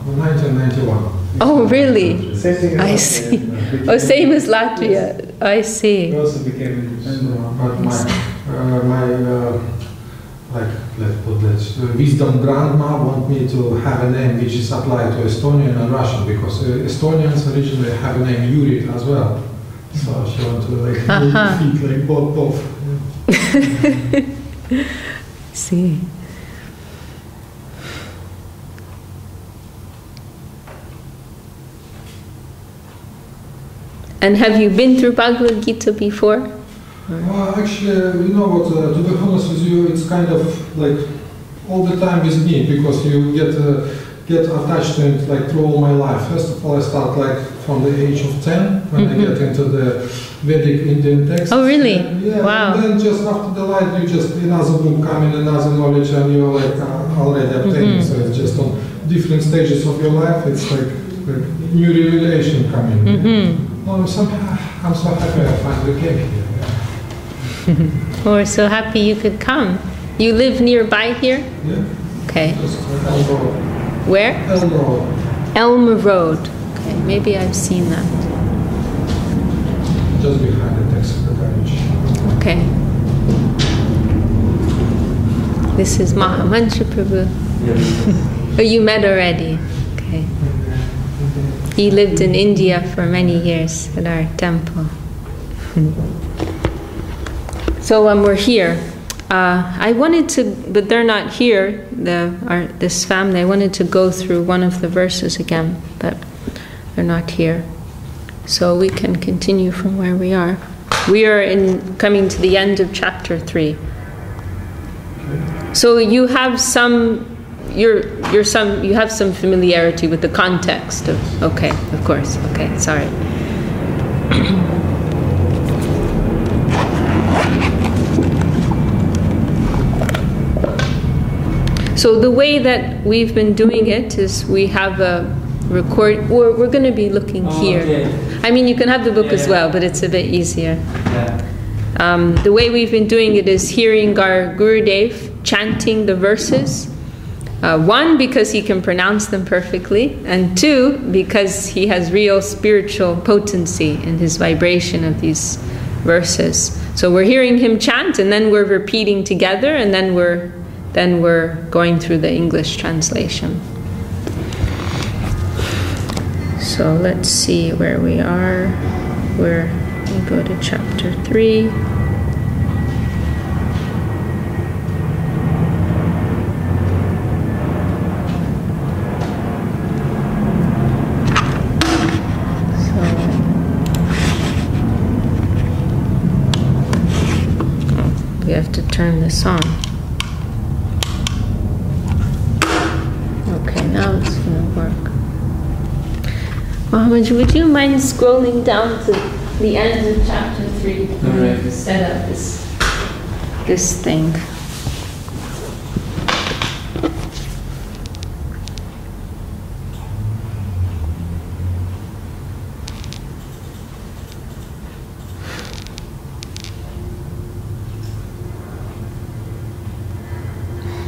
1991. Oh, really? Same thing as I Latvia. see. Oh, same as Latvia. I see. We also became But like, let's put this, wisdom grandma want me to have a name which is applied to Estonian and Russian, because Estonians originally have a name Yuri as well. So she want to like feet like both. See. And have you been through Bhagavad-gita before? Actually, you know what, to be honest with you, it's kind of like all the time with me, because you get attached to it like through all my life. First of all, I start like from the age of 10, when I get into the Vedic Indian texts. Oh, really? Yeah, wow. And then just after the light, you just, another book coming, another knowledge, and you're like already obtaining. So it's just on different stages of your life, it's like new revelation coming. Oh, I'm so happy I finally came here. We're so happy you could come. You live nearby here? Yeah. Okay. Just Elm Road. Where? Elm Road. Elm Road. Okay, maybe I've seen that. Just behind the taxi garage. Okay. This is Mahamansha Prabhu. Yes. Oh, you met already. Okay. He lived in India for many years at our temple. So we're here. I wanted to, but they're not here, this family. I wanted to go through one of the verses again, but they're not here. So we can continue from where we are. We are coming to the end of chapter 3. So you have some, you have some familiarity with the context of, okay, of course, okay, sorry. So the way that we've been doing it is we have a record. We're going to be looking here. Okay. I mean, you can have the book as well, but it's a bit easier. Yeah. The way we've been doing it is hearing our Gurudev chanting the verses. One, because he can pronounce them perfectly, and two, because he has real spiritual potency in his vibration of these verses. So we're hearing him chant, and then we're repeating together, and then we're going through the English translation. So let's see where we are. We go to chapter 3. We have to turn this on. Okay, now it's going to work. Mohammed, would you mind scrolling down to the end of chapter 3? Alright. To set up this thing.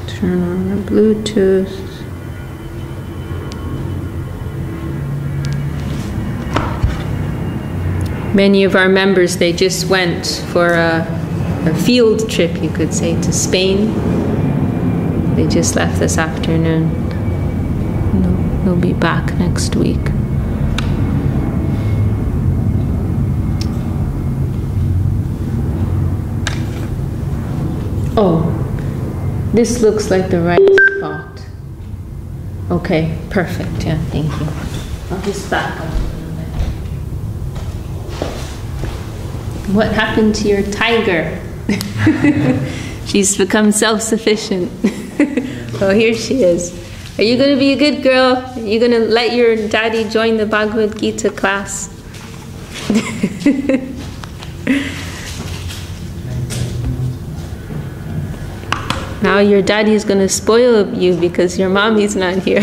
Turn on the Bluetooth. Many of our members, they just went for a field trip, you could say, to Spain. They just left this afternoon. They'll be back next week. Oh. This looks like the right spot. Okay, perfect. Yeah, thank you. I'll just back up a little bit. What happened to your tiger? She's become self-sufficient. Oh, here she is. Are you going to be a good girl? Are you going to let your daddy join the Bhagavad-gita class? Now your daddy is going to spoil you because your mommy's not here.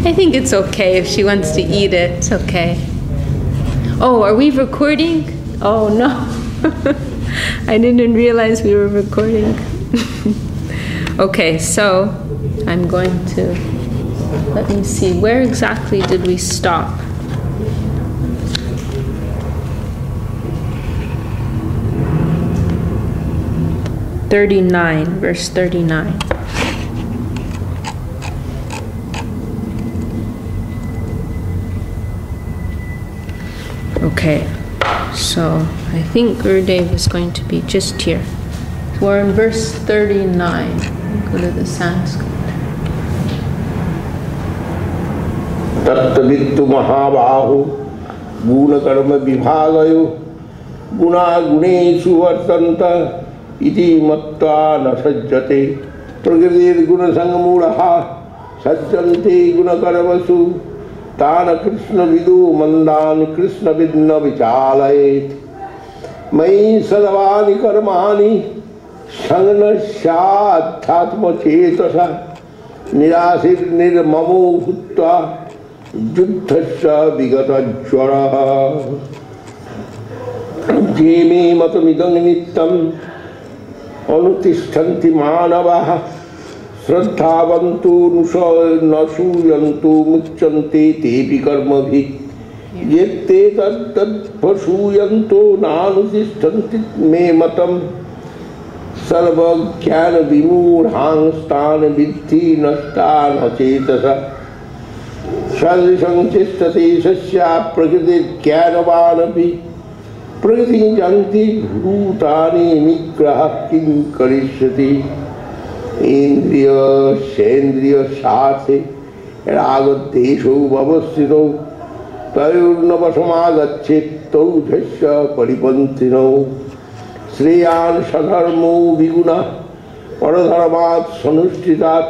I think it's okay if she wants to eat it. It's okay. Oh, are we recording? Oh, no. I didn't realize we were recording. Okay, so I'm going to... Let me see. Where exactly did we stop? Verse 39. Okay, so I think Gurudev is going to be just here. So we're in verse 39. Go to the Sanskrit. Tattavittu mahabahu guna karma vibhagayo guna guneshu vartanta iti matta nasajjate prakritir guna sangamulaha sajjante guna karavasu Tana Krishna vidu mandan Krishna vidna vichalayet Mai sadavani karmani Sangana shathatma chetasa Nirasir nirmamo bhutta Juddhasya vigata jvara Jemi matamidam nittam Anutishtanti manavaha Shraddhavantu nasuyantu muchanti tepi karmabhi Yette tad pasuyanto nanusishtanti me matam Sarva jnana vimurhansthana vidhi nasthana chetasa Sadrisam chestate sasya prakriti jnanavanapi Prakriti janti bhutani nigraha kim karishyati Indriya, Shendriya, Sati, Ragadesho, Vavasito, Tayurnavasamagatchito, Dhasya, Paripantino, Sriyan, Sadharmo, Viguna, Paradharamat, Sanushtitat,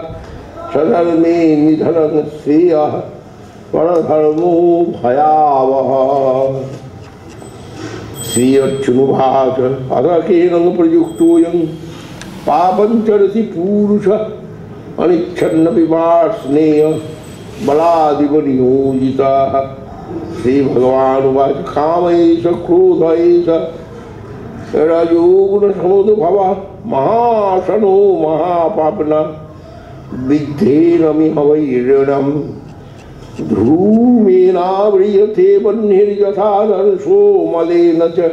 Sadharme, Nidharan, Sriya, Paradharmo, Bhayavaha, Sriya Chunubhata, Adhakenang Prayuktuyam, Papancarasi Purusha Anichanna Vivarsneya Baladivaniojita Sri Bhagavan Vach Kamaisa Krodhaisa Rajoguna Samudbhava Mahasano Mahapapana Vidhena Mihavairanam Dhrumena Vriyate Vanhirjathadarso Malena Cha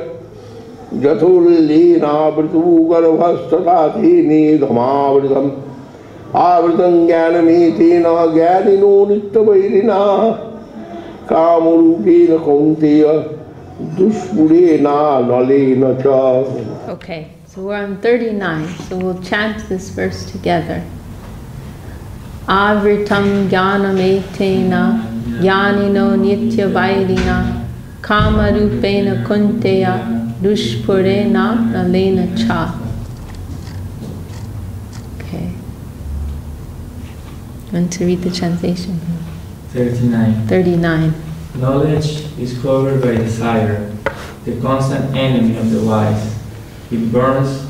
Jathullena Britu Garvastatathini Dhamavritam Avritam Jnanamitena Jnanino Nittavairina Kamurupena Kaunteya Dushpurena Nalena Cha. Okay, so we're on 39, so we'll chant this verse together. Avritam Jnanametena Jnanino Nityavairina Kamarupena Kaunteya Dushpurena Nalena Cha. Okay. Want to read the translation? 39. Knowledge is covered by desire, the constant enemy of the wise. It burns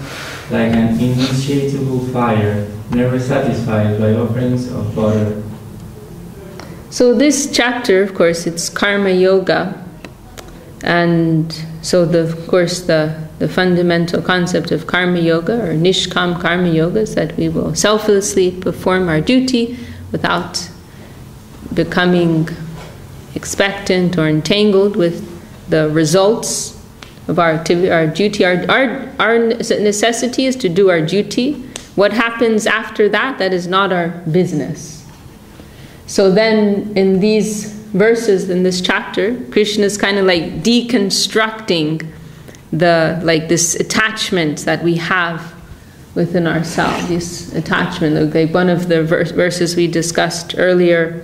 like an insatiable fire, never satisfied by offerings of butter. So this chapter, of course, it's Karma Yoga. And so, of course, the fundamental concept of Karma Yoga or Nishkam Karma Yoga is that we will selflessly perform our duty without becoming expectant or entangled with the results of our activity, our duty. Our necessity is to do our duty. What happens after that, that is not our business. So then in these verses in this chapter, Krishna is kind of like deconstructing this attachment that we have within ourselves, this attachment. Like one of the verses we discussed earlier,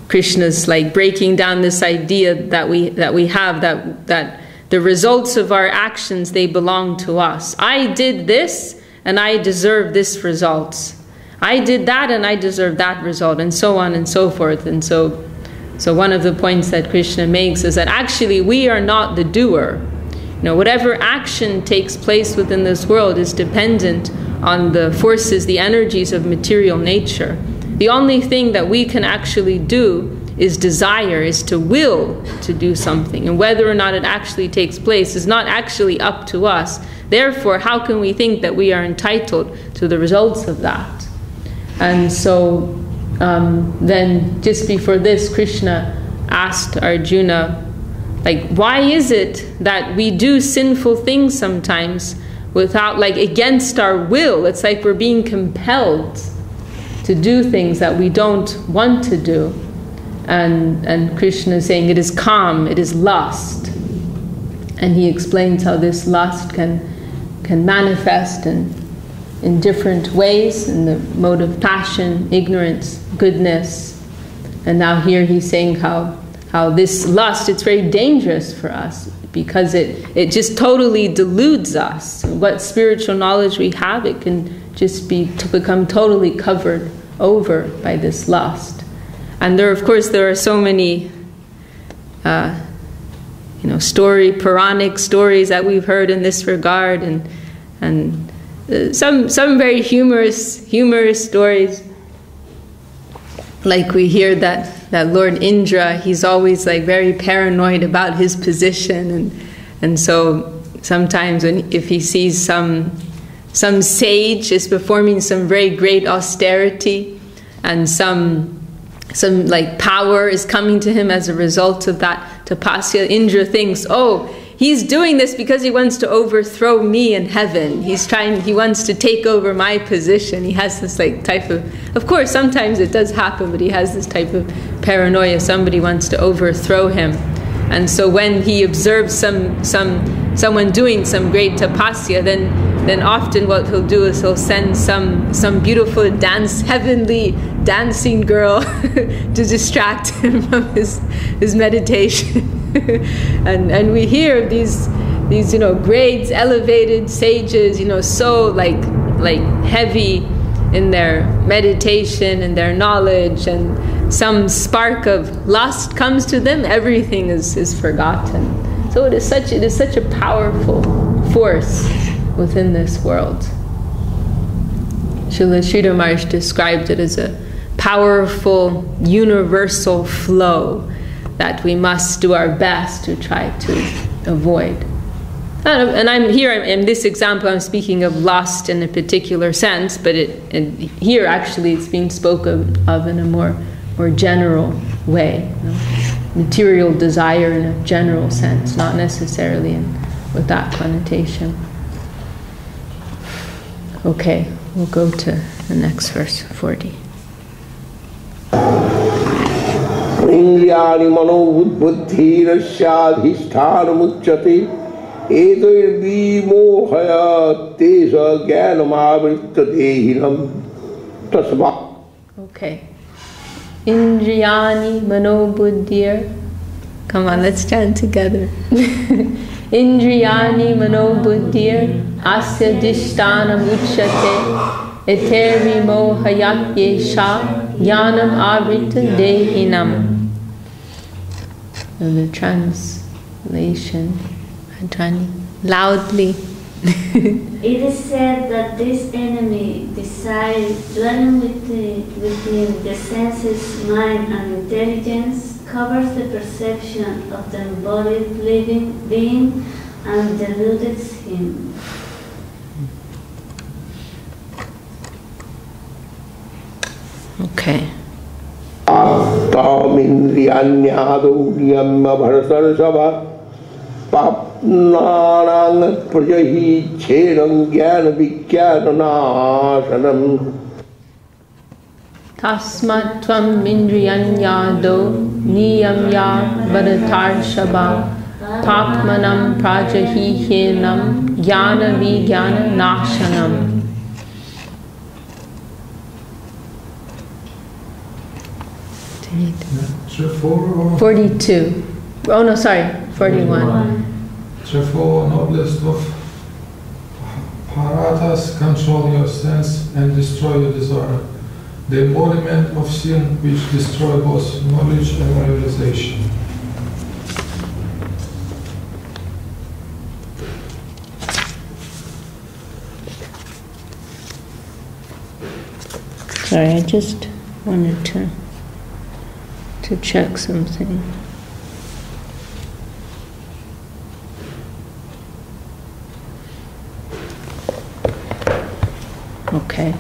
Krishna's like breaking down this idea that we have that the results of our actions, they belong to us. I did this and I deserve this result. I did that and I deserve that result, and so on and so forth. And so one of the points that Krishna makes is that actually we are not the doer. You know, whatever action takes place within this world is dependent on the forces, the energies of material nature. The only thing that we can actually do is desire, is to will to do something. And whether or not it actually takes place is not actually up to us. Therefore, how can we think that we are entitled to the results of that? And so then just before this, Krishna asked Arjuna, like, why is it that we do sinful things sometimes without, like, against our will? It's like we're being compelled to do things that we don't want to do. And Krishna is saying it is calm, it is lust. And he explains how this lust can manifest in different ways, in the mode of passion, ignorance, goodness. And now here he's saying how this lust, it's very dangerous for us because it just totally deludes us. What spiritual knowledge we have, it can just become totally covered over by this lust. And there are so many Puranic stories that we've heard in this regard, and some very humorous stories. Like we hear that Lord Indra, he's always like very paranoid about his position, and so sometimes if he sees some sage is performing some very great austerity, and some like power is coming to him as a result of that tapasya, Indra thinks, oh, he's doing this because he wants to overthrow me in heaven. He wants to take over my position. He has this like type of course sometimes it does happen, but he has this type of paranoia. Somebody wants to overthrow him. And so when he observes someone doing some great tapasya, then often what he'll do is he'll send some beautiful heavenly dancing girl to distract him from his meditation. and we hear of these great elevated sages, so like heavy in their meditation and their knowledge, and some spark of lust comes to them, everything is forgotten. So it is such a powerful force within this world. Srila Sridhar Maharaj described it as a powerful universal flow that we must do our best to try to avoid. And in this example, I'm speaking of lust in a particular sense, but here actually it's being spoken of in a more general way. Material desire in a general sense, not necessarily with that connotation. Okay, we'll go to the next verse, 40. Indriyani mano buddhirasyaadhishthanamuchyate edoirvimohaya tesa jnanamavritta dehinam tasma. Okay. Indriyani mano buddhir. Come on, let's chant together. Indriyani mano buddhir asya dishtanam uchyate eteri mohayat yesha yanam avrita dehinam. The translation, Adrani, loudly. It is said that this enemy, desire, dwelling within the senses, mind, and intelligence, covers the perception of the embodied living being and deludes him. Okay. Tamindriyanyado niyamma bharatarsava papnanang prajahi chedam jnana vijnananasanam. Tasmat tvam indriyanyado niyamya bharatarsava papmanam prajahihenam jnana vijnananasanam. Therefore, 42. Oh no, sorry, 41. Therefore, noblest of Bharatas, control your sense and destroy your desire, the embodiment of sin which destroy both knowledge and realization. Sorry, I just wanted to check something. Okay.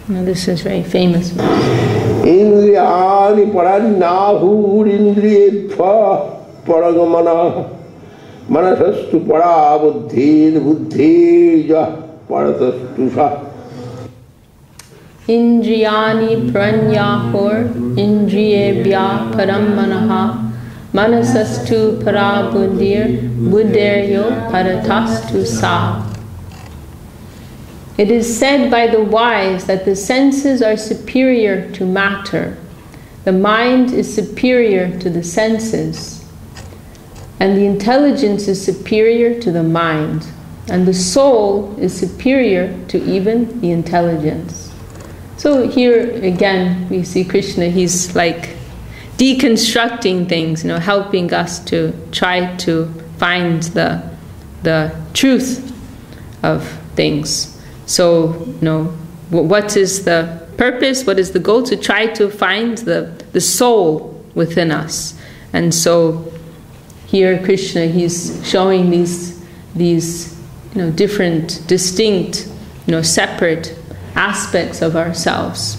Now this is very famous. Indriyani parannahurindriyebhya paragamana manasastu para buddhija paratastu sa. Indriyani pranyahur indriyebhya paramanaha manasastu para buddhiryo paratastu sa. It is said by the wise that the senses are superior to matter, the mind is superior to the senses, and the intelligence is superior to the mind, and the soul is superior to even the intelligence. So here again we see Krishna, he's like deconstructing things, helping us to try to find the truth of things. So, what is the purpose? What is the goal? To try to find the soul within us. And so, here Krishna, he's showing these different, distinct, separate aspects of ourselves.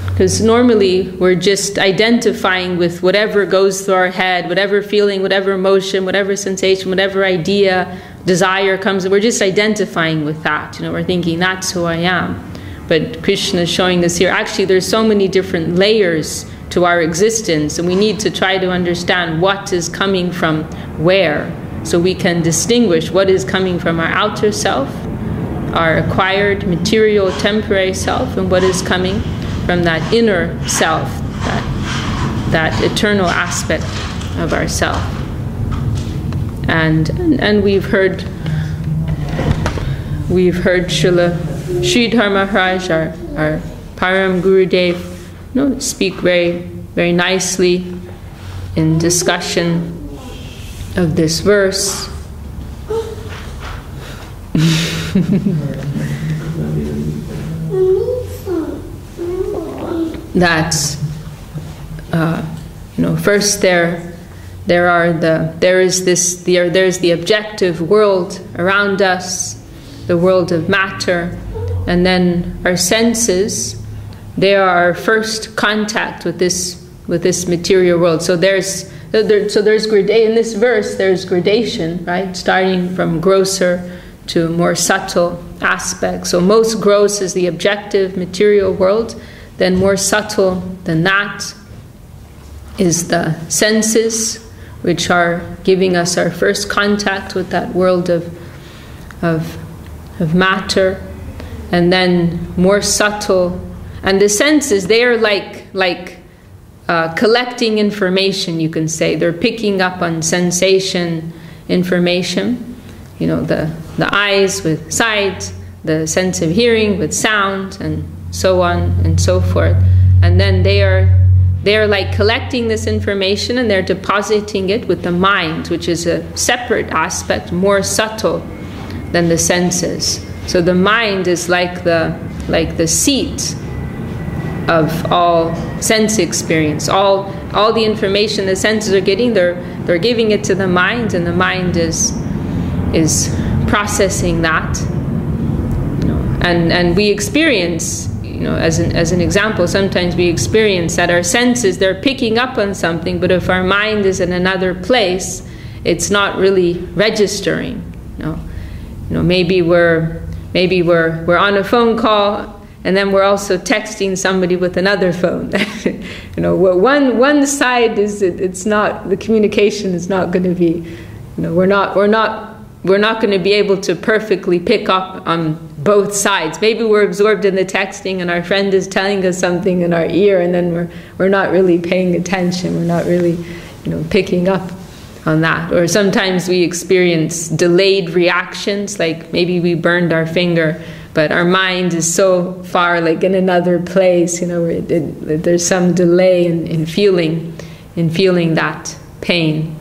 Because normally we're just identifying with whatever goes through our head, whatever feeling, whatever emotion, whatever sensation, whatever idea, desire comes, we're just identifying with that. We're thinking, that's who I am. But Krishna is showing us here, actually there's so many different layers to our existence, and we need to try to understand what is coming from where, so we can distinguish what is coming from our outer self, our acquired material temporary self, and what is coming from that inner self, that eternal aspect of ourself. And we've heard Srila Sridhar Maharaj, our Param Gurudev, speak very, very nicely in discussion of this verse. That first there's the objective world around us, the world of matter, and then our senses, they are our first contact with this material world. So in this verse there's gradation, right? Starting from grosser to more subtle aspects. So most gross is the objective material world. Then more subtle than that is the senses, which are giving us our first contact with that world of matter. And then more subtle, and the senses, they are like collecting information, you can say. They're picking up on sensation information. The eyes with sight, the sense of hearing with sound, and so on and so forth. And then they are like collecting this information, and they're depositing it with the mind, which is a separate aspect, more subtle than the senses. So the mind is like the seat of all sense experience. All the information the senses are getting, they're giving it to the mind, and the mind is processing that. And we experience, as an example, sometimes we experience that our senses, they're picking up on something, but if our mind is in another place, it's not really registering. Maybe we're on a phone call, and then we're also texting somebody with another phone. One side is it's not, the communication is not going to be, we're not going to be able to perfectly pick up on both sides. Maybe we're absorbed in the texting, and our friend is telling us something in our ear, and then we're not really paying attention. We're not really, picking up on that. Or sometimes we experience delayed reactions, like maybe we burned our finger, but our mind is so far, like in another place. There's some delay in feeling that pain.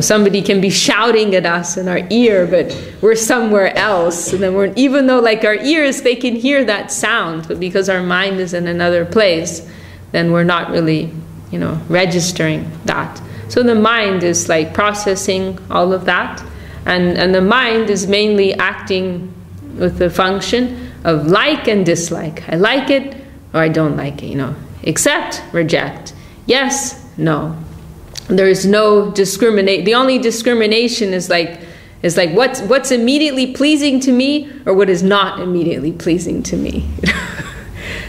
somebody can be shouting at us in our ear, but we're somewhere else. And then even though like our ears, they can hear that sound, but because our mind is in another place, then we're not really, registering that. So the mind is like processing all of that. And the mind is mainly acting with the function of like and dislike. I like it or I don't like it, accept, reject, yes, no. There is no discriminate. The only discrimination is like what's immediately pleasing to me or what is not immediately pleasing to me.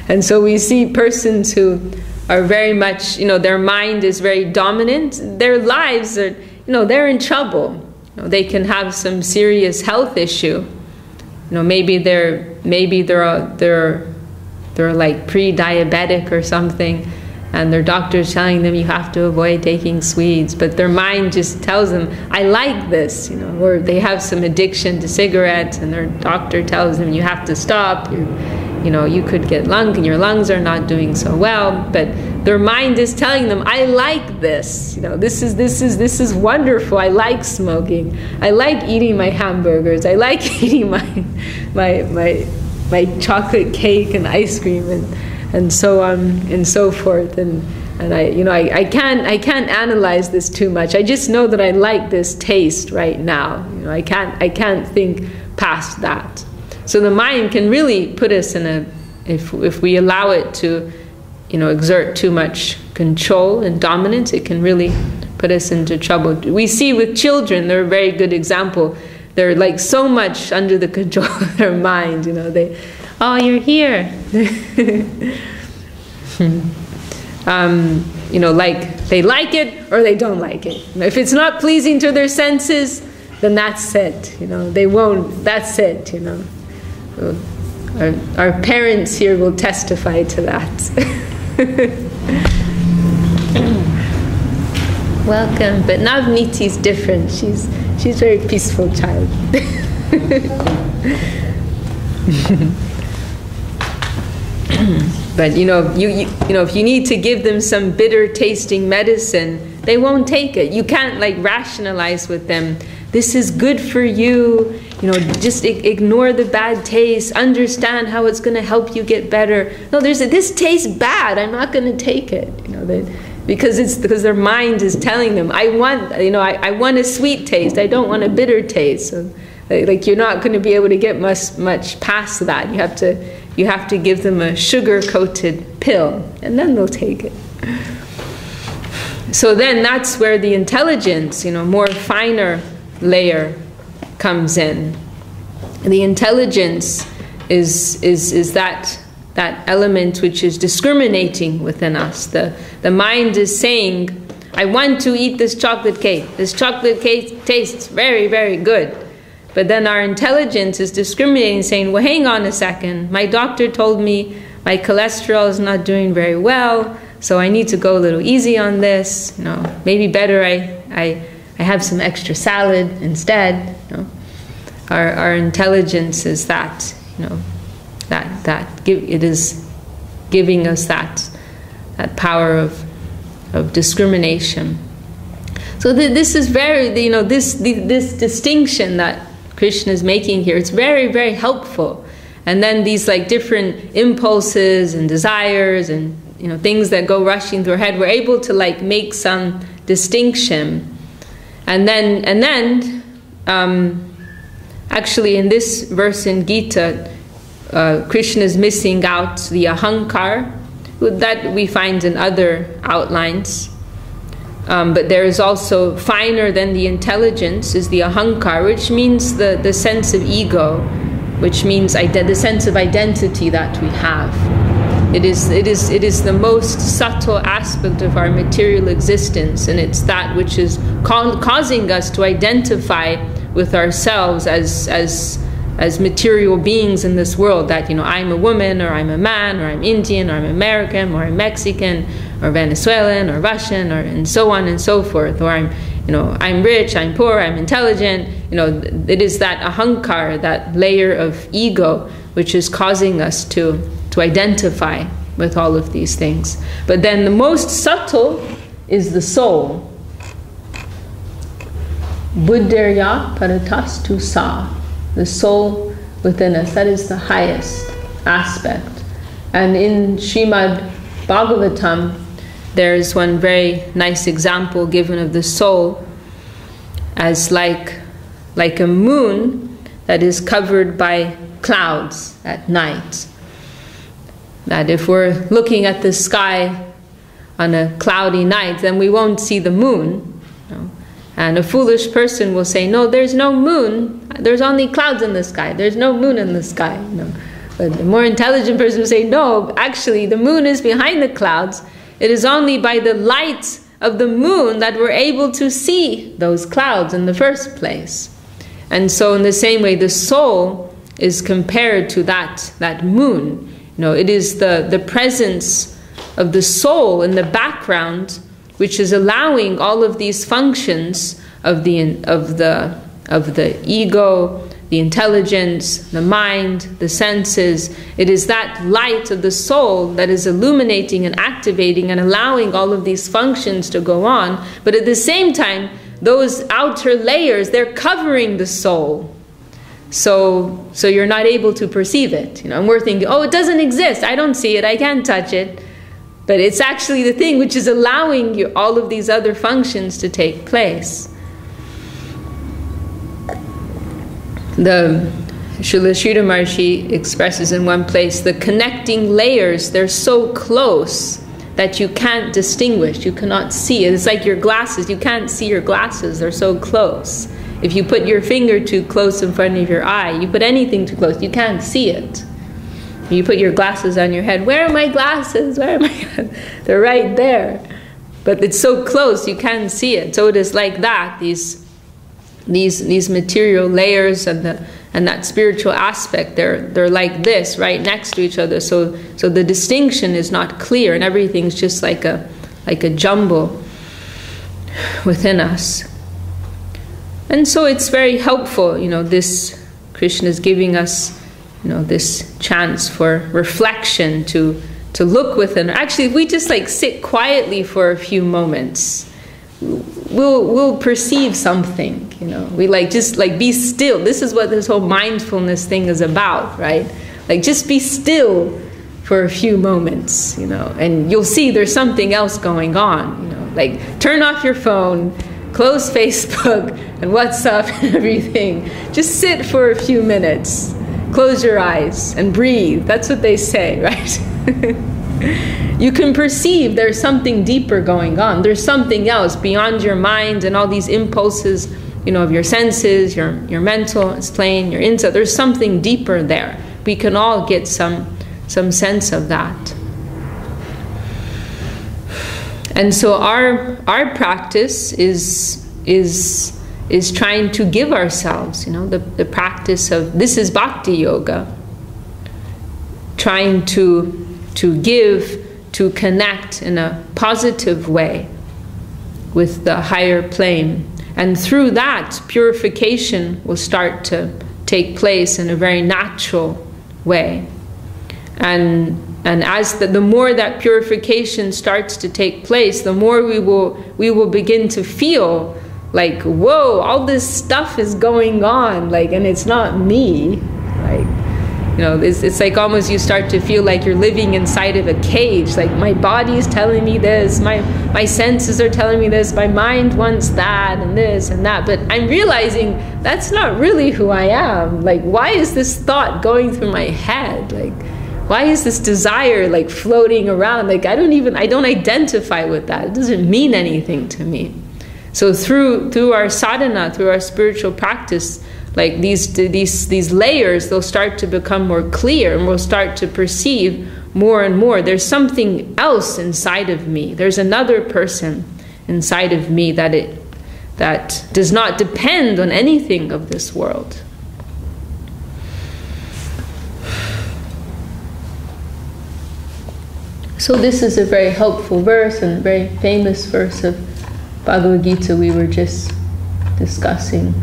And so we see persons who are very much, their mind is very dominant. Their lives are, they're in trouble. They can have some serious health issue. Maybe they're like pre-diabetic or something, and their doctor's telling them you have to avoid taking sweets, but their mind just tells them, I like this, or they have some addiction to cigarettes, and their doctor tells them you have to stop. You could get and your lungs are not doing so well, but their mind is telling them, I like this. This is wonderful. I like smoking. I like eating my hamburgers. I like eating my chocolate cake and ice cream and so on and so forth. And I can't analyze this too much. I just know that I like this taste right now. I can't think past that. So the mind can really put us in if we allow it to, exert too much control and dominance, it can really put us into trouble. We see with children, they're a very good example. They're like so much under the control of their mind, oh, you're here. Like they like it or they don't like it. If it's not pleasing to their senses, then that's it. They won't. That's it. Our parents here will testify to that. Welcome, but Navniti's different. She's a very peaceful child. But if you need to give them some bitter tasting medicine, they won't take it. You can't like rationalize with them, this is good for you, just ignore the bad taste, understand how it's going to help you get better. No, this tastes bad, I'm not going to take it. Because their mind is telling them, I want a sweet taste, I don't want a bitter taste. So like you're not going to be able to get much past that. You have to give them a sugar-coated pill, and then they'll take it. So then that's where the intelligence, more finer layer comes in. The intelligence is that element which is discriminating within us. The mind is saying, I want to eat this chocolate cake. This chocolate cake tastes very, very good. But then our intelligence is discriminating, saying, well, hang on a second. My doctor told me my cholesterol is not doing very well, so I need to go a little easy on this. Maybe better I have some extra salad instead. Our intelligence is that, it is giving us that power of discrimination. So this is very, this distinction that Krishna is making here, it's very, very helpful. And then these like different impulses and desires and things that go rushing through our head, we're able to like make some distinction. And then actually in this verse in Gita, Krishna is missing out the ahankar that we find in other outlines. But there is also finer than the intelligence is the ahankar, which means the sense of ego, which means the sense of identity that we have. It is the most subtle aspect of our material existence, and it's that which is causing us to identify with ourselves as material beings in this world. That I'm a woman, or I'm a man, or I'm Indian, or I'm American, or I'm Mexican, or Venezuelan, or Russian, or and so on and so forth. Or I'm rich, I'm poor, I'm intelligent. It is that ahankar, that layer of ego, which is causing us to identify with all of these things. But then the most subtle is the soul. Buddhirya paratastu sa. The soul within us. That is the highest aspect. And in Srimad Bhagavatam, there's one very nice example given of the soul as like a moon that is covered by clouds at night. That if we're looking at the sky on a cloudy night, then we won't see the moon. And a foolish person will say, no, there's no moon, there's only clouds in the sky, there's no moon in the sky. But the more intelligent person will say, no, actually the moon is behind the clouds. It is only by the light of the moon that we're able to see those clouds in the first place. And so in the same way, the soul is compared to that moon. It is the presence of the soul in the background which is allowing all of these functions of the ego, the intelligence, the mind, the senses. It is that light of the soul that is illuminating and activating and allowing all of these functions to go on. But at the same time, those outer layers, they're covering the soul. So you're not able to perceive it. And we're thinking, oh, it doesn't exist. I don't see it. I can't touch it. But it's actually the thing which is allowing you all of these other functions to take place. The Srila Sridhar Maharshi expresses in one place, the connecting layers, they're so close that you can't distinguish, you cannot see it. It's like your glasses, you can't see your glasses, they're so close. If you put your finger too close in front of your eye, you put anything too close, you can't see it. You put your glasses on your head, where are my glasses? Where are my glasses? They're right there. But it's so close, you can't see it. So it is like that, these material layers and that spiritual aspect, they're like this, right next to each other. So the distinction is not clear, and everything's just like a jumble within us. And so it's very helpful, this Krishna is giving us, this chance for reflection to look within. Actually, if we just sit quietly for a few moments, we'll perceive something. We just be still. This is what this whole mindfulness thing is about, right? Just be still for a few moments, and you'll see there's something else going on. Turn off your phone, close Facebook and WhatsApp and everything. Just sit for a few minutes. Close your eyes and breathe. That's what they say, right? You can perceive there's something deeper going on. There's something else beyond your mind and all these impulses, of your senses, your mental plane, your insight. There's something deeper there. We can all get some sense of that. And so our practice is trying to give ourselves, the practice of, this is Bhakti Yoga, trying to give, to connect in a positive way with the higher plane. And through that, purification will start to take place in a very natural way. And as the more that purification starts to take place, the more we will begin to feel whoa, all this stuff is going on, and it's not me. It's almost you start to feel like you're living inside of a cage. My body is telling me this, my senses are telling me this, my mind wants that and this and that. But I'm realizing that's not really who I am. Why is this thought going through my head? Why is this desire floating around? I don't identify with that. It doesn't mean anything to me. So through our sadhana, through our spiritual practice, these layers, they'll start to become more clear, and we'll start to perceive more and more. There's something else inside of me. There's another person inside of me that does not depend on anything of this world. So this is a very helpful verse and a very famous verse of Bhagavad-gita we were just discussing.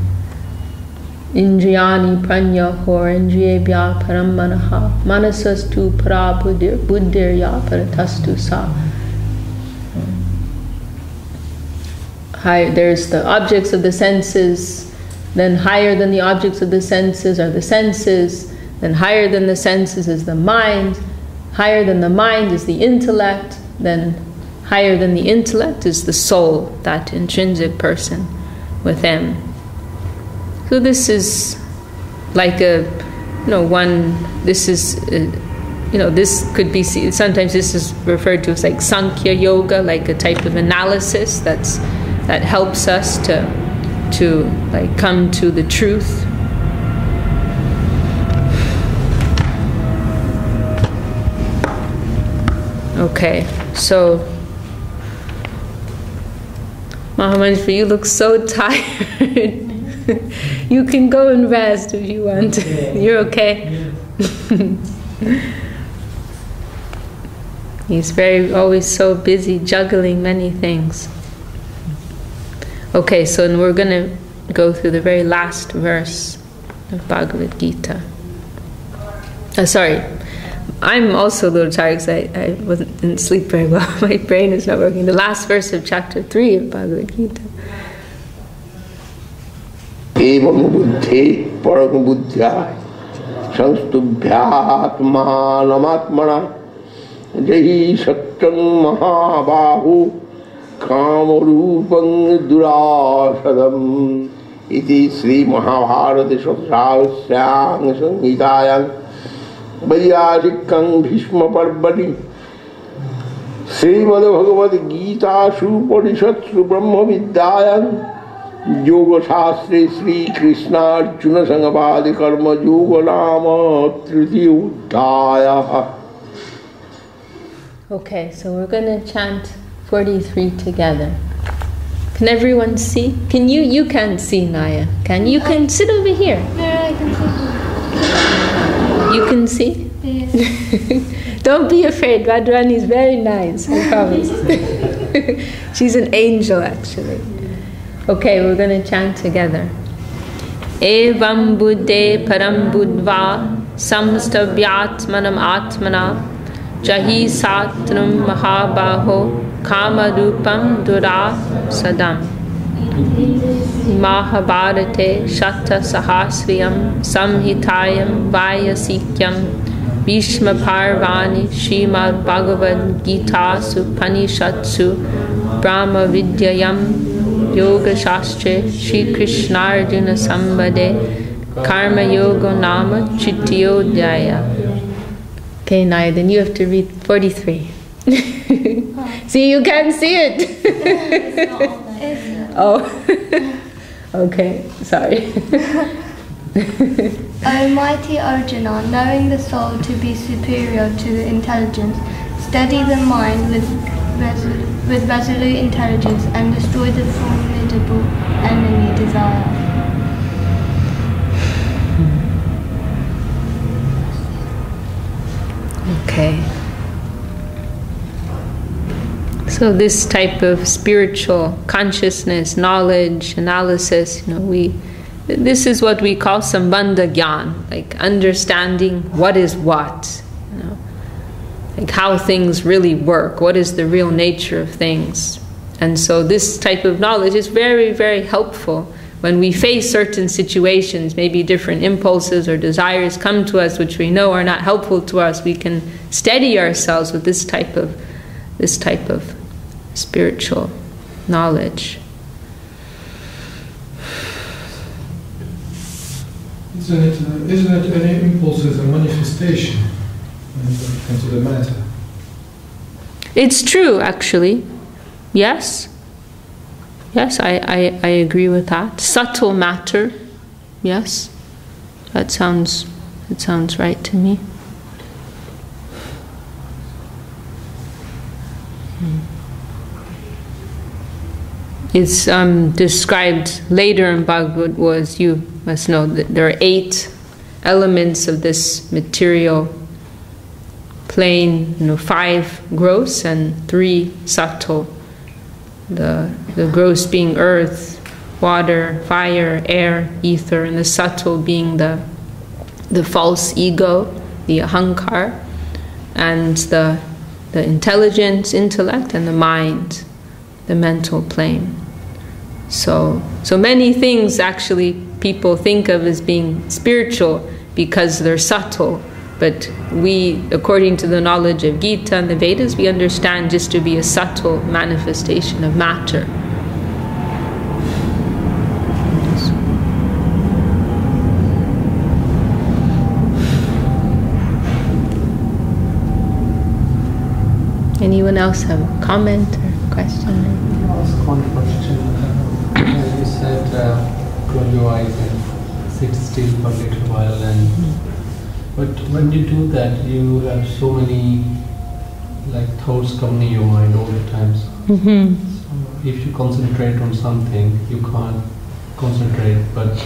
Indriyani pranya hor indriyebhya param manaha manasastu para buddhirya paratastu sa. there's the objects of the senses, then higher than the objects of the senses are the senses, then higher than the senses is the mind, higher than the mind is the intellect, then higher than the intellect is the soul, that intrinsic person within. So this is like this could be, sometimes this is referred to as like Sankhya Yoga, like a type of analysis that helps us to like come to the truth. Okay, so Mahamantra, you look so tired. You can go and rest if you want. You're okay? He's always so busy juggling many things. Okay, so we're going to go through the very last verse of Bhagavad-gita. Sorry, I'm also a little tired because I didn't sleep very well. My brain is not working. The last verse of chapter 3 of Bhagavad-gita. Evam buddhe parang buddhya samstubhyaatmanamatmana jahi satyam mahabahu kamarupang durasadam iti Sri Mahabharata Shastrasyang Samhitayang Vaiyāsikang Bhishma Parvati Srimad Bhagavad-gita Supanishatsu Brahma Vidyayang Yoga Shastre Sri Krishna Arjuna Sangapadi Karma Yoga Nama Tritiya. Okay, so we're going to chant 43 together. Can everyone see? Can you can't see, Naya. You can sit over here. Yeah, I can see. You can see? Yeah. Don't be afraid. Radharani is very nice, I promise. She's an angel, actually. Okay, we're going to chant together. Evam buddhe param buddva samstavyatmanam atmana jahi satram mahabaho kamarupam dura sadam. Mahabharate Shatta Sahasriyam Samhitayam Vaiyasikyam Bhishma Parvani Srimad Bhagavad-gita Supanishatsu Brahma Vidyayam Yoga Shastre Shri Krishna Arjuna Sambade Karma Yoga Nama Chittyodhyaya. Okay, Naya, then you have to read 43. See, you can't see it. Oh, okay, sorry. O mighty Arjuna, knowing the soul to be superior to the intelligence, steady the mind with resolute intelligence and destroy the formidable enemy desire. Okay. So this type of spiritual consciousness, knowledge, analysis, this is what we call sambandha gyan, like understanding what is what, like how things really work, what is the real nature of things. And so this type of knowledge is very, very helpful when we face certain situations, maybe different impulses or desires come to us which we know are not helpful to us. We can steady ourselves with this type of spiritual knowledge. Isn't it any impulse is a manifestation into the matter? It's true, actually. Yes. Yes, I agree with that. Subtle matter. Yes. That sounds right to me. It's described later in Bhagavad, you must know that there are 8 elements of this material plane, 5 gross and 3 subtle. The gross being earth, water, fire, air, ether, and the subtle being the false ego, the ahankar, and the intelligence, intellect, and the mind, the mental plane. So many things actually people think of as being spiritual because they're subtle. But we, according to the knowledge of Gita and the Vedas, we understand just to be a subtle manifestation of matter. Anyone else have a comment or question? I'll ask one question. You said close your eyes and sit still for a little while, but when you do that, you have so many thoughts coming in your mind all the time. So if you concentrate on something, you can't concentrate, but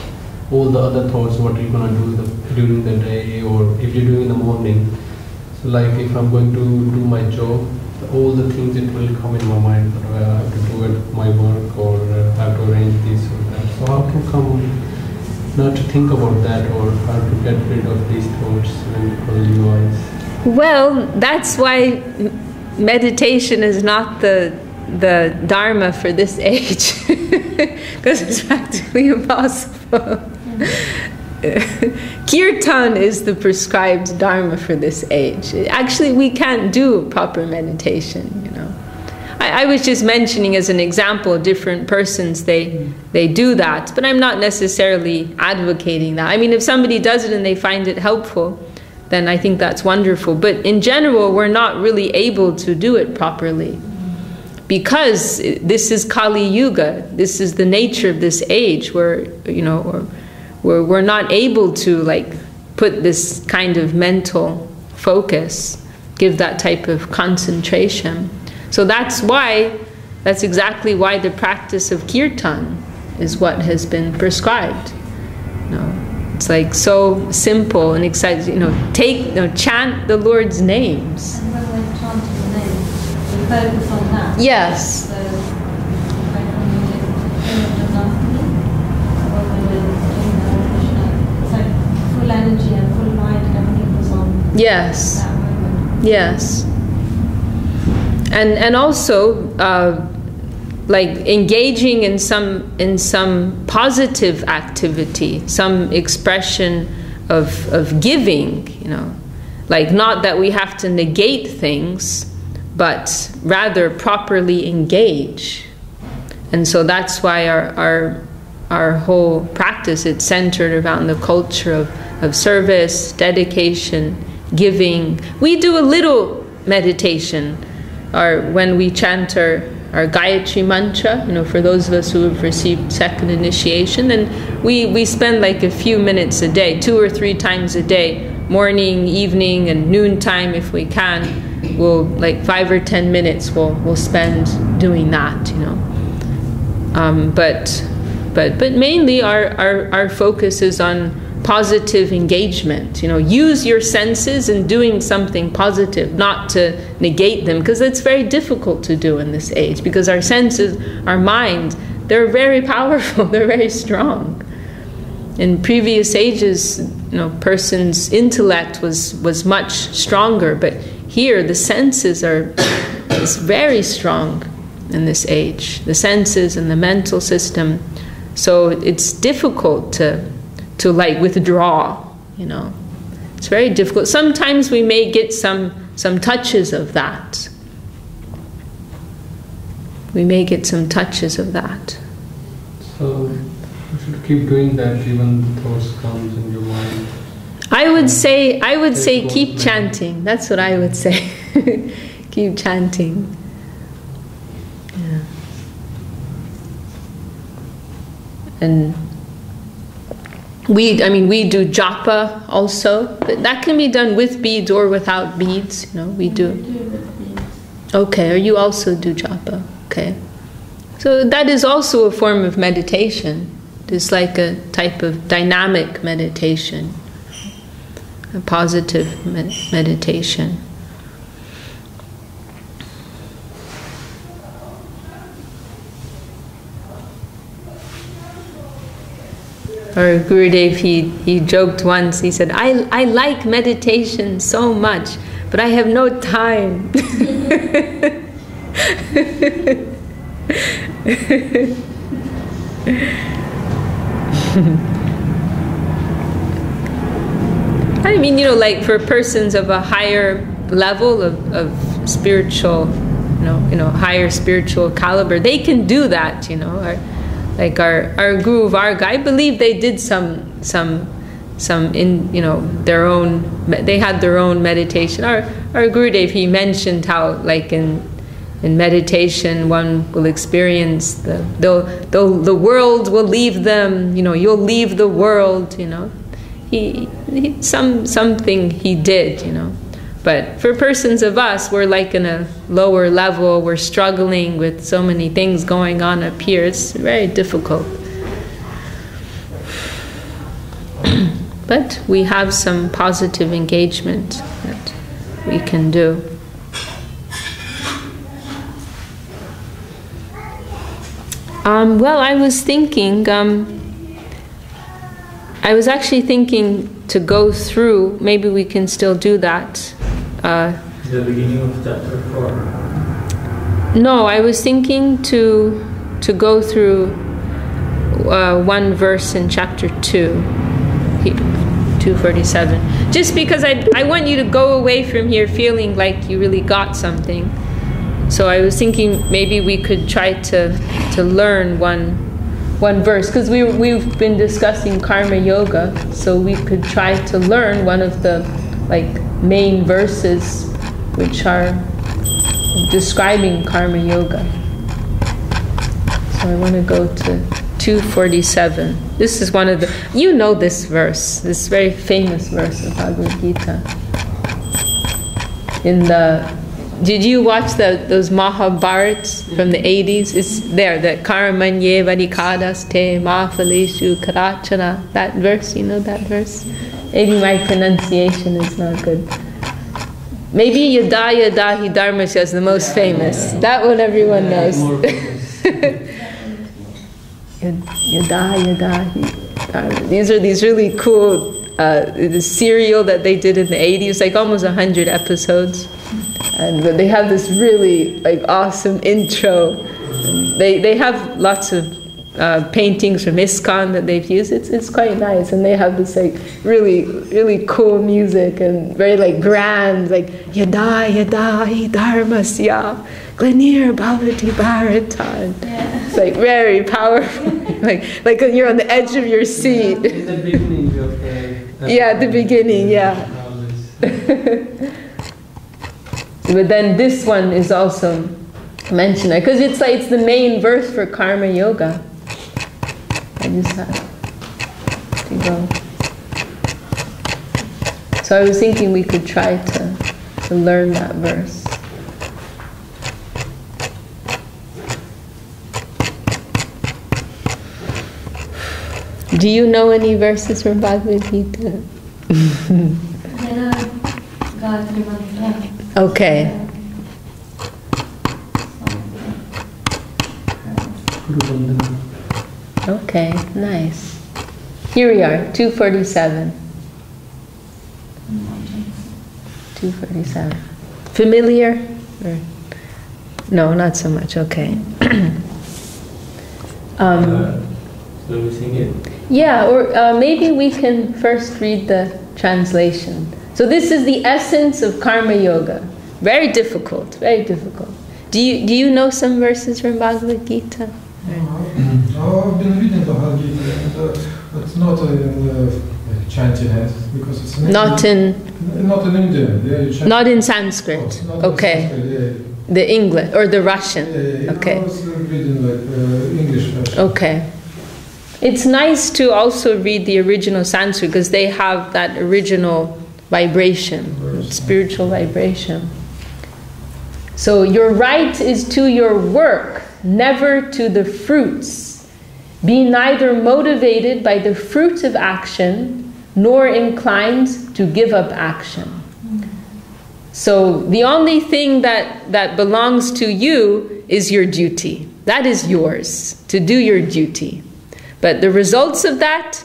all the other thoughts, what you're going to do during the day, or if you're doing in the morning. So if I'm going to do my job, all the things it will come in my mind, but I have to do it my work, or I have to arrange this or that. So how to come not to think about that, or how to get rid of these thoughts when you close your eyes? Well, that's why meditation is not the dharma for this age, because it's practically impossible. Kirtan is the prescribed dharma for this age. Actually, we can't do proper meditation, I was just mentioning as an example, different persons, they do that, but I'm not necessarily advocating that. I mean, if somebody does it and they find it helpful, then I think that's wonderful. But in general, we're not really able to do it properly, because this is Kali Yuga. This is the nature of this age, where we're not able to put this kind of mental focus, give that type of concentration. So that's exactly why the practice of kirtan is what has been prescribed. It's so simple and exciting. Chant the Lord's names. And when we're chanting the names, we focus on that. Yes. So when we're doing full energy and full mind and everything was on that moment. Yes. And also engaging in some positive activity, some expression of giving, not that we have to negate things, but rather properly engage. And so that's why our whole practice, it's centered around the culture of service, dedication, giving. We do a little meditation, or when we chant our Gayatri mantra, for those of us who have received second initiation, then we spend a few minutes a day, 2 or 3 times a day, morning, evening, and noontime if we can. We'll 5 or 10 minutes we'll spend doing that, But mainly our focus is on positive engagement. Use your senses in doing something positive, not to negate them, because it's very difficult to do in this age, because our senses, our mind, they're very powerful, they're very strong. In previous ages, person's intellect was much stronger, but here the senses is very strong in this age, the senses and the mental system. So it's difficult to withdraw, It's very difficult. Sometimes we may get some touches of that. We may get some touches of that. So you should keep doing that even thoughts comes in your mind. I would say keep chanting. That's what I would say. Keep chanting. Yeah. And we do japa also, but that can be done with beads or without beads. We do. Okay, or you also do japa. Okay, so that is also a form of meditation. It's like a type of dynamic meditation, a positive meditation. Or Gurudev, he joked once, he said, I like meditation so much, but I have no time. I mean, like for persons of a higher level of spiritual, higher spiritual caliber, they can do that, Like our Guru Varga, I believe they did some in their own. They had their own meditation. Our Gurudev, he mentioned how like in meditation one will experience the world will leave them. You'll leave the world. He something he did. But for persons of us, we're like in a lower level, we're struggling with so many things going on up here, it's very difficult. But we have some positive engagement that we can do. Well, I was thinking, I was actually thinking to go through, maybe we can still do that. The beginning of chapter 4. No, I was thinking to go through one verse in chapter 247. Just because I want you to go away from here feeling like you really got something. So I was thinking maybe we could try to learn one verse, because we've been discussing karma yoga, so we could try to learn one of the main verses which are describing karma yoga. So I want to go to 247. This is one of the, this verse, this very famous verse of Bhagavad-gita. Did you watch those Mahabharats from the 80s? It's there, that Karamanye Vadikadaste Mafaleshu Karachana. That verse, that verse? Maybe my pronunciation is not good. Maybe Yada Yada Hi Dharmasya is the most famous. That one everyone knows. Yada Yada Hi Dharmasya. These are these really cool, the serial that they did in the 80s, like almost 100 episodes. And they have this really awesome intro. And they have lots of paintings from ISKCON that they've used. It's quite nice, and they have this really really cool music and very grand, Yada Yada Hi Dharmasya Glenir Bhavati Bharata. It's very powerful. like when you're on the edge of your seat. In the beginning of at the beginning, yeah. But then this one is also mentioned there, because it's the main verse for karma yoga. I just have to go. So I was thinking we could try to learn that verse. Do you know any verses from Bhagavad-gita? Okay. Okay, nice. Here we are, 247. 247. Familiar? Or no, not so much. Okay. Will we sing it? Yeah, or maybe we can first read the translation. So this is the essence of karma yoga. Very difficult, very difficult. Do you know some verses from Bhagavad-gita? I've been reading Bhagavad-gita, but not in chanting it, because it's not in Indian. Yeah, not in Sanskrit. Okay. Sanskrit, yeah. The English or the Russian. Yeah, okay. I was reading English version. Okay. It's nice to also read the original Sanskrit, because they have that original vibration, spiritual vibration. So your right is to your work, never to the fruits. Be neither motivated by the fruit of action, nor inclined to give up action. So the only thing that belongs to you is your duty. That is yours, to do your duty. But the results of that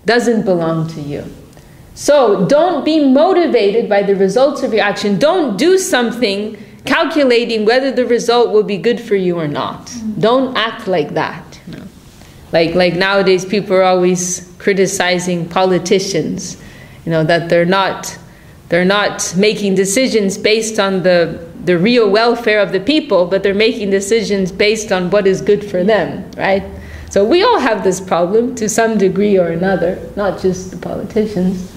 doesn't belong to you. So don't be motivated by the results of your action. Don't do something calculating whether the result will be good for you or not. Don't act like that. Like nowadays, people are always criticizing politicians, that they're not making decisions based on the real welfare of the people, but they're making decisions based on what is good for them, right? So we all have this problem to some degree or another, not just the politicians.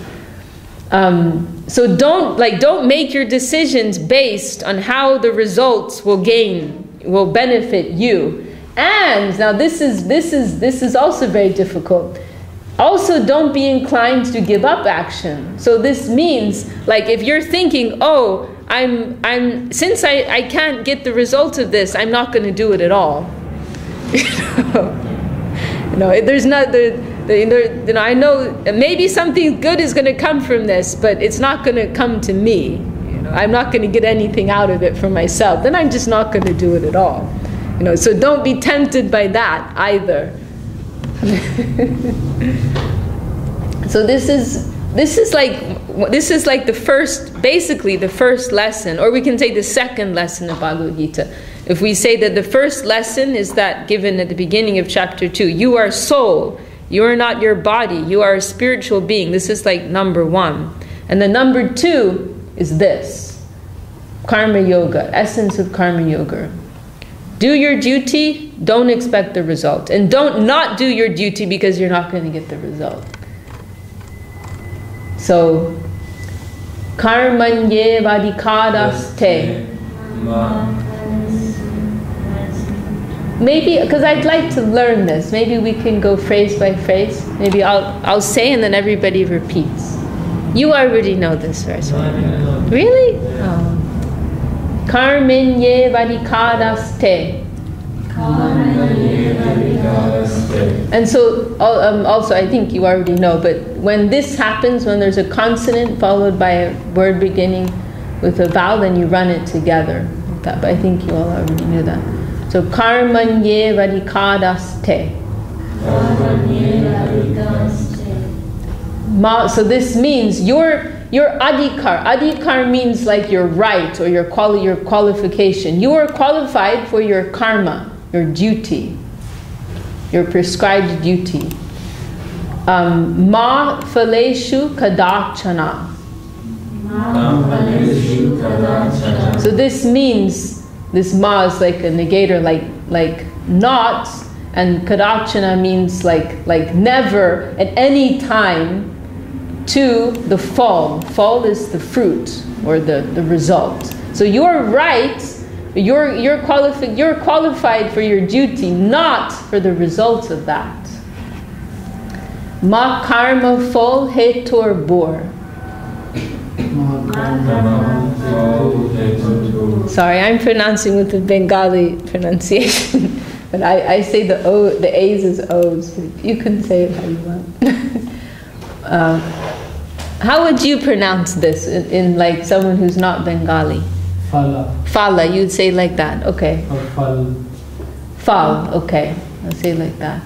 So don't make your decisions based on how the results will benefit you. And now this is also very difficult. Also, don't be inclined to give up action. So this means, like, if you're thinking, oh, since I can't get the results of this, I'm not going to do it at all. There's not I know maybe something good is going to come from this, but it's not going to come to me. I'm not going to get anything out of it for myself. Then I'm just not going to do it at all. So don't be tempted by that either. So this is like the first lesson, or we can say the second lesson of Bhagavad Gita. If we say that the first lesson is that given at the beginning of chapter 2, you are soul, you are not your body, you are a spiritual being. This is like number 1. And the number 2 is this, karma yoga, essence of karma yoga. Do your duty, don't expect the result. And don't not do your duty because you're not going to get the result. So, karmanye vadikadaste. Maybe, because I'd like to learn this. Maybe we can go phrase by phrase. Maybe I'll say and then everybody repeats. You already know this verse. Really? Oh. Karmenye vadikadaste. And so, also, I think you already know, but when this happens, when there's a consonant followed by a word beginning with a vowel, then you run it together. But I think you all already knew that. So, karmanye vadikadaste. So this means your adhikar. Adhikar means like your right or your qualification. You are qualified for your karma, your duty, your prescribed duty. Ma phaleshu kadachana. So this means, this ma is like a negator, like not, and kadachana means like never at any time to the fall. Fall is the fruit or the result. So you're right, you're qualified for your duty, not for the results of that. Ma karma phol hetur bor. Sorry, I'm pronouncing with the Bengali pronunciation, but I say the A's as O's. You can say it how you want. How would you pronounce this in like someone who's not Bengali? Phala. Phala, you'd say like that, okay. Or phal. Phal, okay. I'll say like that.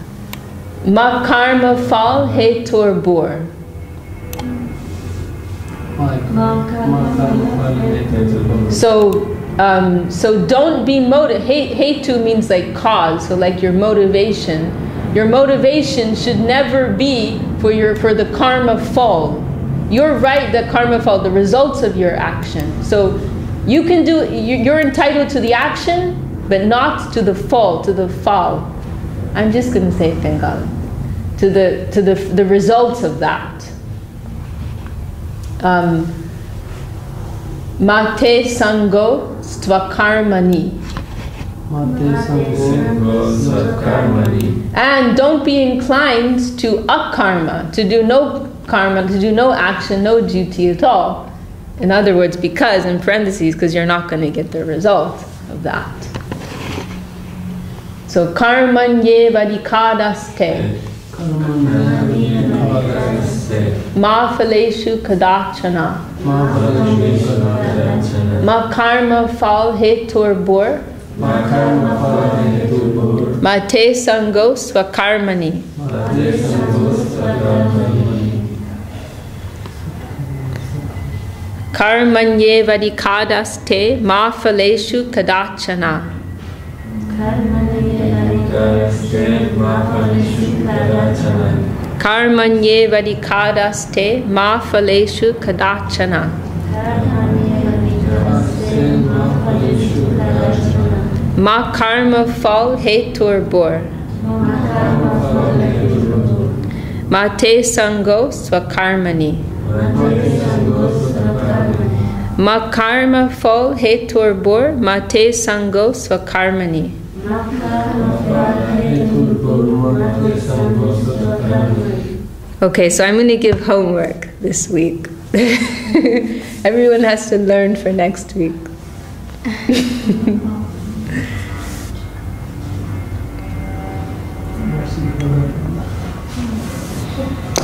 Ma karma phal hetur bor. So don't be motivated. Hetu means like cause, so like your motivation. Your motivation should never be for the karma fall. You're right, the karma fall, the results of your action. So you can do, you're entitled to the action, but not to the fall, to the fall. I'm just going to say it Bengali. To the results of that. Mate sango stvakarmani. And don't be inclined to akarma, to do no karma, to do no action, no duty at all. In other words, because, in parentheses, because you're not going to get the result of that. So karmanye vadikadaste. Ma phaleshu kadachana. Ma karma phal hetur bor. Ma te sango svakarmani. Karmanye vadikadaste ma phaleshu kadachana. Karmanye vadikadaste ma phaleshu kadachana. Ma karma phal hetur bor. Ma te sango svakarmani. Ma karma phal hetur bor. Ma te sango svakarmani. Okay, so I'm going to give homework this week. Everyone has to learn for next week.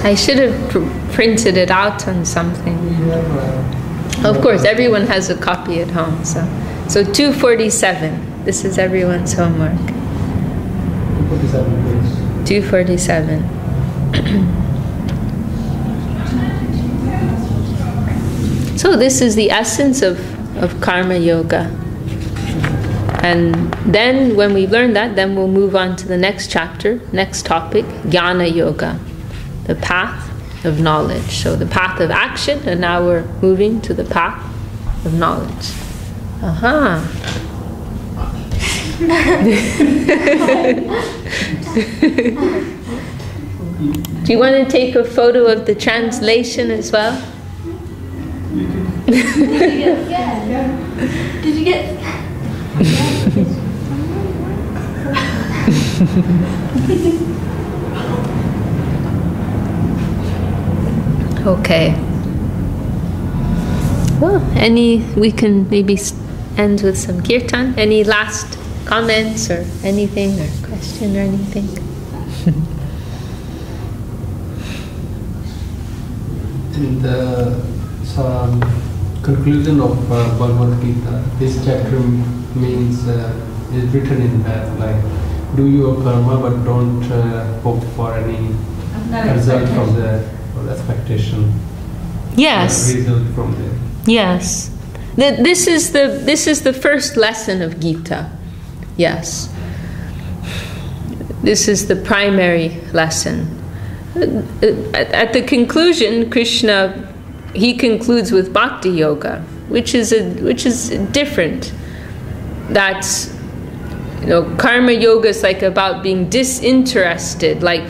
I should have printed it out on something. Of course, everyone has a copy at home. So 247. This is everyone's homework. 247. So this is the essence of karma yoga. And then when we learn that, then we'll move on to the next chapter, next topic, jnana yoga, the path of knowledge. So the path of action, and now we're moving to the path of knowledge. Aha. Do you want to take a photo of the translation as well? Did you get? Okay. Well, we can maybe end with some kirtan. Any last comments or anything, or question or anything? In the conclusion of Bhagavad-gita, this chapter means is written in that, like, do your karma but don't hope for any result from the expectation. Yes. Result from there. Yes. This is the first lesson of Gita. Yes. This is the primary lesson. At the conclusion, Krishna, he concludes with Bhakti Yoga, which is different. That's, Karma Yoga is like about being disinterested, like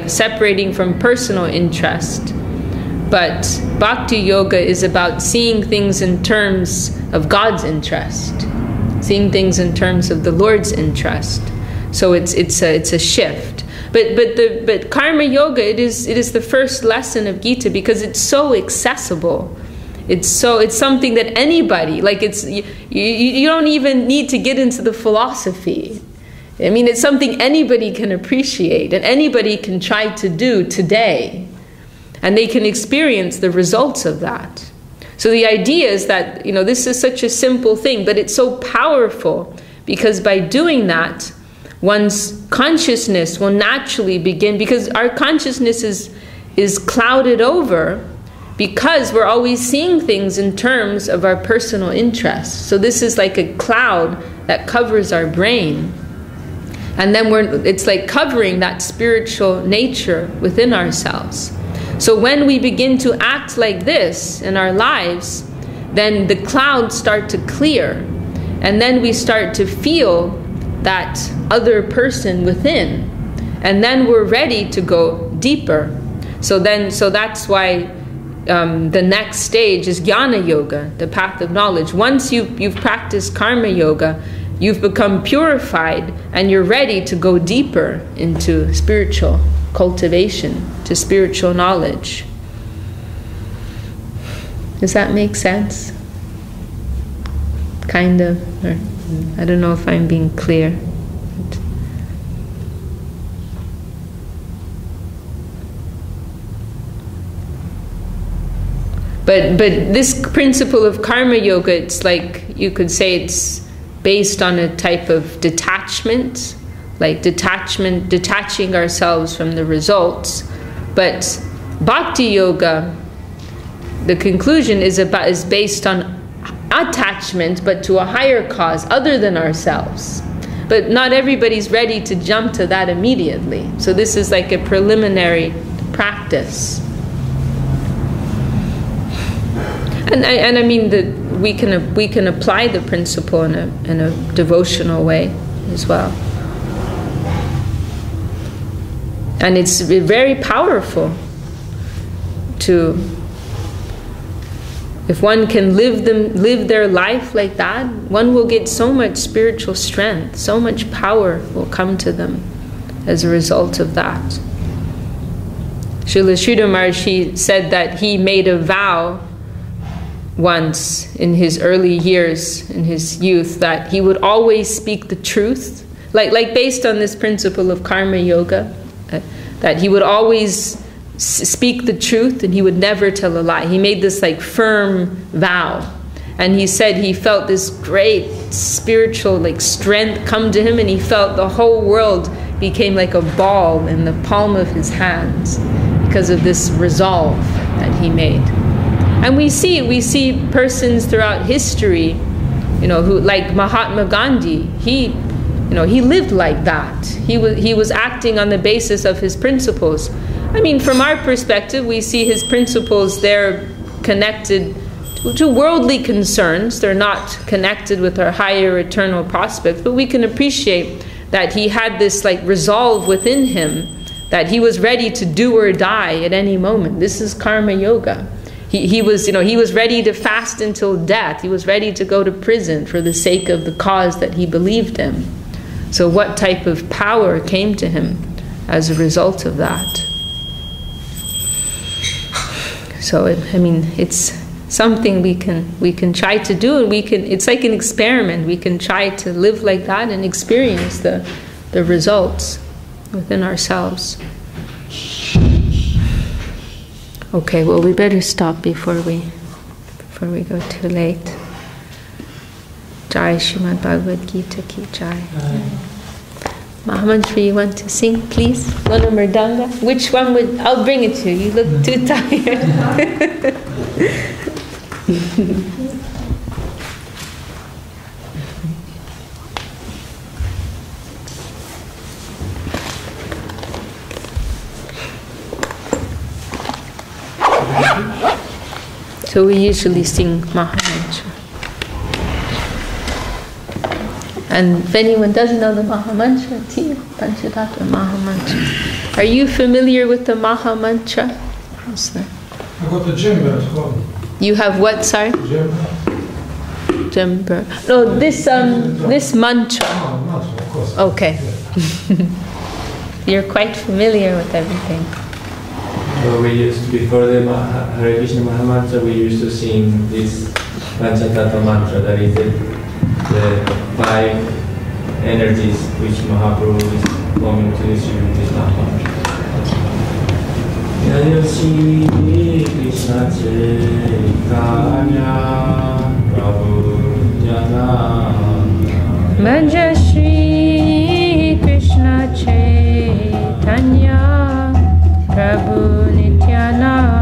separating from personal interest. But Bhakti Yoga is about seeing things in terms of God's interest, seeing things in terms of the Lord's interest. So it's a shift. But Karma Yoga, it is the first lesson of Gita because it's so accessible. It's something that anybody, like, you don't even need to get into the philosophy. I mean, it's something anybody can appreciate and anybody can try to do today. And they can experience the results of that. So the idea is that, this is such a simple thing, but it's so powerful because by doing that, one's consciousness will naturally begin, because our consciousness is clouded over because we're always seeing things in terms of our personal interests. So this is like a cloud that covers our brain. And then it's like covering that spiritual nature within ourselves. So when we begin to act like this in our lives, then the clouds start to clear. And then we start to feel that other person within. And then we're ready to go deeper. So that's why the next stage is jnana yoga, the path of knowledge. Once you've practiced karma yoga, you've become purified and you're ready to go deeper into spiritual cultivation, to spiritual knowledge. Does that make sense? Kind of. Or, I don't know if I'm being clear. But this principle of karma yoga, it's like, you could say it's based on a type of detachment, like detaching ourselves from the results. But Bhakti Yoga, the conclusion is based on attachment, but to a higher cause other than ourselves. But not everybody's ready to jump to that immediately. So this is like a preliminary practice. And I mean that we can apply the principle in a devotional way as well. And it's very powerful to, if one can live their life like that, one will get so much spiritual strength, so much power will come to them as a result of that. Srila Sridhar Maharaj said that he made a vow once in his early years, in his youth, that he would always speak the truth, like based on this principle of karma yoga, that he would always speak the truth and he would never tell a lie. He made this like firm vow, and he said he felt this great spiritual like strength come to him, and he felt the whole world became like a ball in the palm of his hands because of this resolve that he made. And we see persons throughout history, who, like Mahatma Gandhi, he lived like that. He was acting on the basis of his principles. I mean, from our perspective, we see his principles, they're connected to worldly concerns. They're not connected with our higher eternal prospects, but we can appreciate that he had this like resolve within him that he was ready to do or die at any moment. This is karma yoga. He was ready to fast until death. He was ready to go to prison for the sake of the cause that he believed in. So what type of power came to him as a result of that? So it's something we can try to do, and it's like an experiment. We can try to live like that and experience the results within ourselves. Okay, well, we better stop before we go too late. Jai Srimad Bhagavad-gita ki Jai. Mahamantra, you want to sing, please? Lona Mridanga? Which one would... I'll bring it to you. You look too tired. So we usually sing Mahamantra. And if anyone doesn't know the Mahamantra, Tia Panchatattva Mahamantra. Are you familiar with the Mahamantra? What's that? I got the djembe at home. You have what, sorry? Djembe. No, this mantra. Oh, mantra, of course. Okay. Yeah. You're quite familiar with everything. So we used, before the Hare Krishna Mahamantra, we used to sing this Panchatattva mantra, that is the 5 energies which Mahaprabhu is coming to distribute this Mahamantra. Jaya Shri Krishna Chaitanya Prabhu Nityananda. Jaya Shri Krishna Chaitanya Prabhu Nityananda.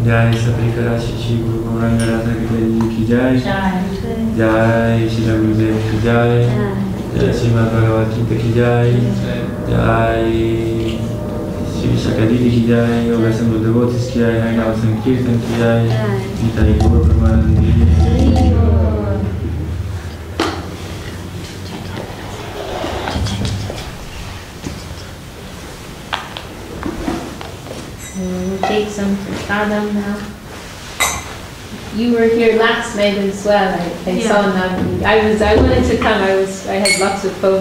Jai Saprikara Shishi Guru Gauranga Radha Ki Jai. Jai Shri Gurudev Ki Jai. Jai Srimad Bhagavad-gita Ki Jai. Jai Shri Vishakha Ki Jai. Yoga Assembled Devotees Ki Jai. Harinam Sankirtan Ki Jai. Nitai Gaur Premanandi. We'll take some prasadam now. You were here last night as well. I saw now. I wanted to come. I had lots of phones.